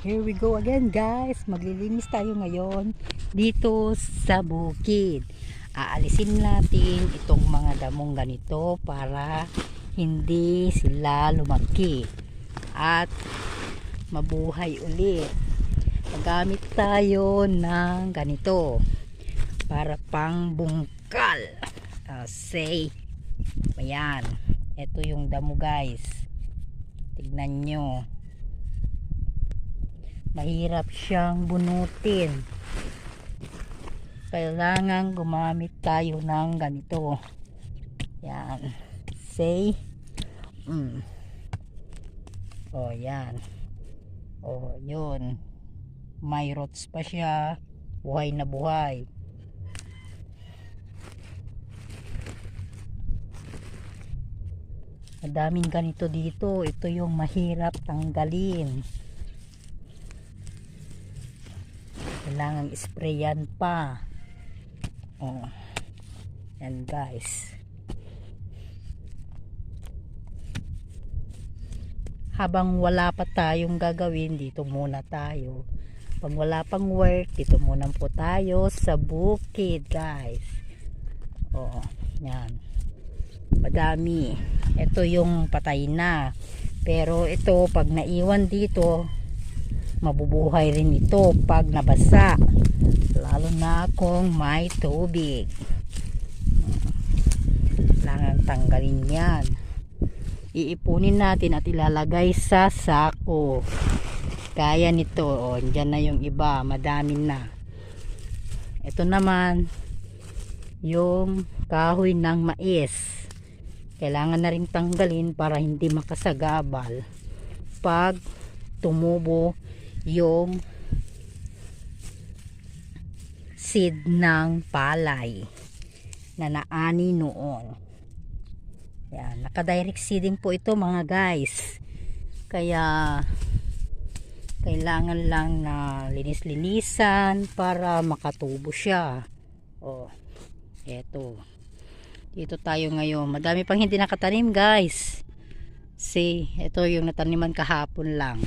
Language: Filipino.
Here we go again guys. Maglilinis tayo ngayon dito sa bukid. Aalisin natin itong mga damong ganito para hindi sila lumaki at mabuhay ulit. Magamit tayo ng ganito para pang bungkal. Say, ayan. Ito yung damo guys. Tignan nyo. Mahirap siyang bunutin. Kailangan gumamit tayo ng ganito. Yan. Say. O yan. O yun. May roots pa siya. Buhay na buhay. Madaming ganito dito. Ito yung mahirap tanggalin. Kailangan sprayan pa. Oh. Yan guys. Habang wala pa tayong gagawin, dito muna tayo. Pag wala pang work, dito muna po tayo sa bukid guys. Oh, yan. Madami. Ito yung patay na. Pero ito pag naiwan dito, mabubuhay rin ito pag nabasa, lalo na kung may tubig. Kailangan tanggalin yan. Iipunin natin at ilalagay sa sako kaya nito. O, dyan na yung iba, madami na. Ito naman yung kahoy ng mais, kailangan na rin tanggalin para hindi makasagabal pag tumubo yung seed ng palay na naani noon. Yan, naka-direct seeding po ito mga guys. Kaya kailangan lang na linis-linisan para makatubo siya. Oh, eto. Dito tayo ngayon. Madami pang hindi nakatanim guys. See, ito yung nataniman kahapon lang.